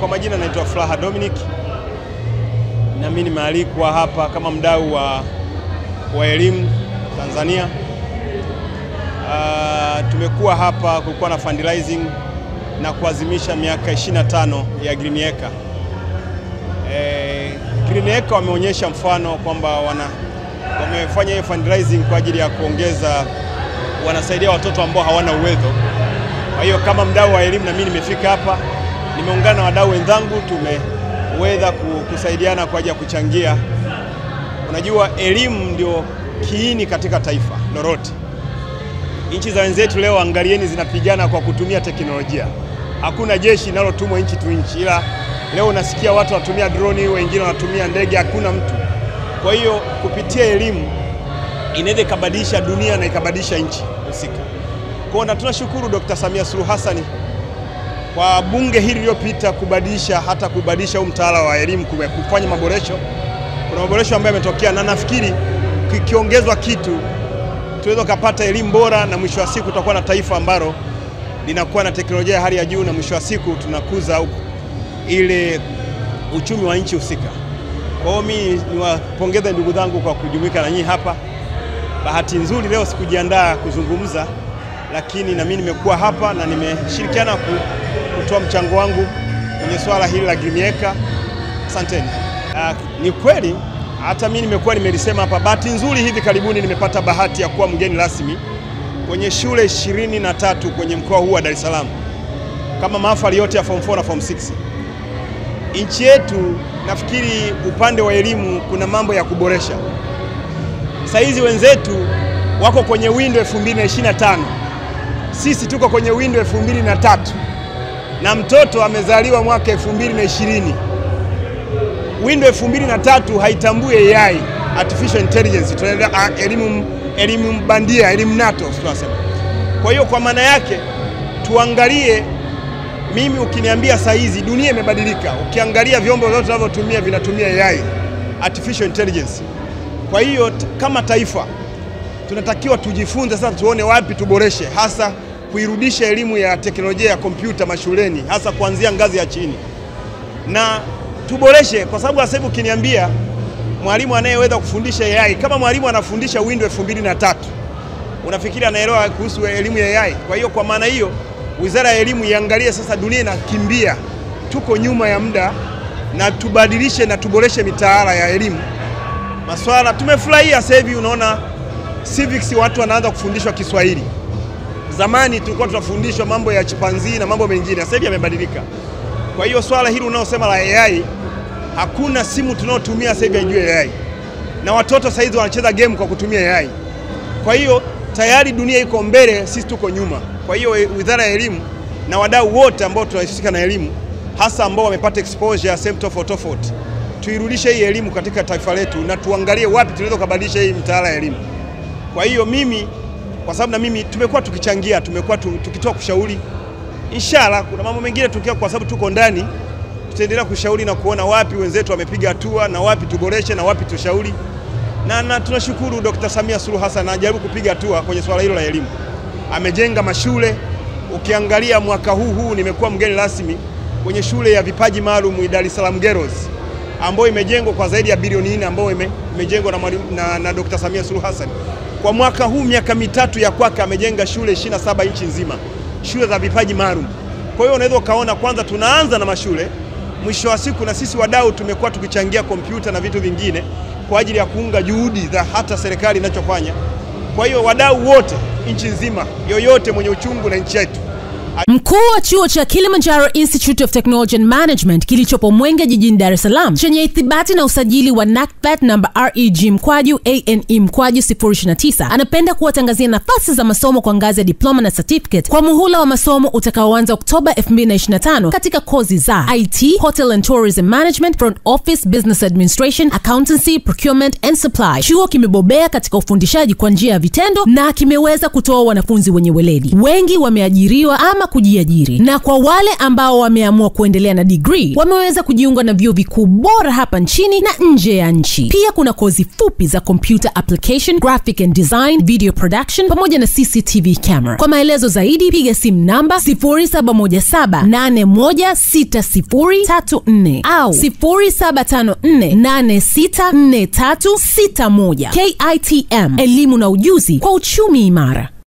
Kwa majina naitwa Furaha Dominic, na mimi nimealikwa hapa kama mdau wa elimu Tanzania. Tumekuwa hapa kulikuwa na fundraising na kuadhimisha miaka 25 ya Green Acre. Green Acre wameonyesha mfano kwamba wamefanya hiyo fundraising kwa ajili ya kuongeza, wanasaidia watoto ambao hawana uwezo. Kwa hiyo kama mdau wa elimu, na mimi nimefika hapa, nimeungana na wadau wenzangu, tumeweza kusaidiana kwa ajili ya kuchangia. Unajua elimu ndio kiini katika taifa lolote. Nchi za wenzetu leo angalieni zinapigana kwa kutumia teknolojia. Hakuna jeshi linalotumwa nchi tu nchi, ila leo unasikia watu wanatumia drone, wengine wanatumia ndege, hakuna mtu. Kwa hiyo kupitia elimu inaweza ikabadilisha dunia na ikabadilisha nchi husika. Kwa hiyo tunashukuru Dr. Samia Suluhu Hassan kwa bunge hili lililopita kubadilisha mtaala wa elimu, kufanya maboresho. Kuna maboresho ambayo yametokea, na nafikiri kikiongezwa kitu tunaweza kupata elimu bora, na mwisho wa siku tutakuwa na taifa ambalo linakuwa na teknolojia ya hali ya juu, na mwisho wa siku tunakuza ile uchumi wa nchi husika. Kwa hiyo mimi niwapongeza ndugu zangu kwa kujumuika na nyinyi hapa. Bahati nzuri leo sikujiandaa kuzungumza, lakini na mimi nimekuwa hapa na nimeshirikiana kutoa mchango wangu kwenye swala hili la Green Acre. Asanteni. Ni kweli hata mimi nimelisema hapa. Bahati nzuri hivi karibuni nimepata bahati ya kuwa mgeni rasmi kwenye shule 23 kwenye mkoa huu wa Dar es Salaam, kama mahafali yote ya form 4 na form 6. Nchi yetu nafikiri upande wa elimu kuna mambo ya kuboresha. Saizi wenzetu wako kwenye window 2025. Sisi tuko kwenye window 2003. Na mtoto amezaliwa mwaka 2020. Window 2003 haitambui AI, artificial intelligence, tunaenda elimu bandia, elimu NATO tunasema. Kwa hiyo kwa maana yake tuangalie, mimi ukiniambia saa hizi dunia imebadilika, ukiangalia vyombo vyote tunavyotumia vinatumia AI, artificial intelligence. Kwa hiyo kama taifa tunatakiwa tujifunze sasa, tuone wapi tuboreshe, hasa kuirudisha elimu ya teknolojia ya kompyuta mashuleni, hasa kuanzia ngazi ya chini. Na tuboreshe, kwa sababu sasa hivi ukiniambia mwalimu anayeweza kufundisha AI, kama mwalimu anafundisha Windows 2003, unafikiri anaelewa kuhusu elimu ya AI? Kwa hiyo kwa maana hiyo Wizara ya Elimu iangalie sasa, dunia inakimbia, tuko nyuma ya muda, na tubadilishe na tuboreshe mitaala ya elimu. Maswala tumefurahia sasa hivi, unaona civics watu wanaanza kufundishwa Kiswahili. Zamani tulikuwa tunafundishwa mambo ya chipanzi na mambo mengine, sasa hivi yamebadilika. Kwa hiyo swala hili unaosema la AI, hakuna simu tunaotumia sasa hivi haijui AI. Na watoto sasa hivi wanacheza game kwa kutumia AI. Kwa hiyo tayari dunia iko mbele, sisi tuko nyuma. Kwa hiyo Wizara ya Elimu na wadau wote ambao tunahusika na elimu, hasa ambao wamepata exposure sehemu tofauti, tuirudishe hii elimu katika taifa letu, na tuangalie wapi tunaweza kubadilisha hii mtaala ya elimu. Kwa hiyo mimi, kwa sababu na mimi tumekuwa tukichangia, tumekuwa tukitoa kushauri. Inshallah kuna mambo mengine tukiwa, kwa sababu tuko ndani, tutaendelea kushauri na kuona wapi wenzetu wamepiga hatua na wapi tuboreshe na wapi tushauri. Na tunashukuru Dr. Samia Suluhu Hassan anajaribu kupiga hatua kwenye swala hilo la elimu. Amejenga mashule. Ukiangalia mwaka huu nimekuwa mgeni rasmi kwenye shule ya vipaji maalum Dar es Salaam Girls, ambayo imejengwa kwa zaidi ya bilioni 4, ambayo imejengwa na Dr. Samia Suluhu Hassan. Kwa mwaka huu miaka mitatu ya kwake amejenga shule 27 nchi nzima, shule za vipaji maalum. Kwa hiyo unaweza kaona, kwanza tunaanza na mashule, mwisho wa siku na sisi wadau tumekuwa tukichangia kompyuta na vitu vingine kwa ajili ya kuunga juhudi za hata serikali inachofanya. Kwa hiyo wadau wote nchi nzima, yoyote mwenye uchungu na nchi yetu. Mkuu wa chuo cha Kilimanjaro Institute of Technology and Management kilichopo Mwenge jijini Dar es Salaam, chenye ithibati na usajili wa NACTVET namba REG/ANE/029, anapenda kuwatangazia nafasi za masomo kwa ngazi ya diploma na certificate kwa muhula wa masomo utakaoanza Oktoba 2025 katika kozi za IT, Hotel and Tourism Management, Front Office, Business Administration, Accountancy, Procurement and Supply. Chuo kimebobea katika ufundishaji kwa njia ya vitendo na kimeweza kutoa wanafunzi wenye weledi. Wengi wameajiriwa ama ama kujiajiri. Na kwa wale ambao wameamua kuendelea na degree, wameweza kujiunga na vyuo vikuu bora hapa nchini na nje ya nchi. Pia kuna kozi fupi za computer application, graphic and design, video production pamoja na CCTV camera. Kwa maelezo zaidi piga simu namba 0717816034 au 0754864361. KITM, elimu na ujuzi kwa uchumi imara.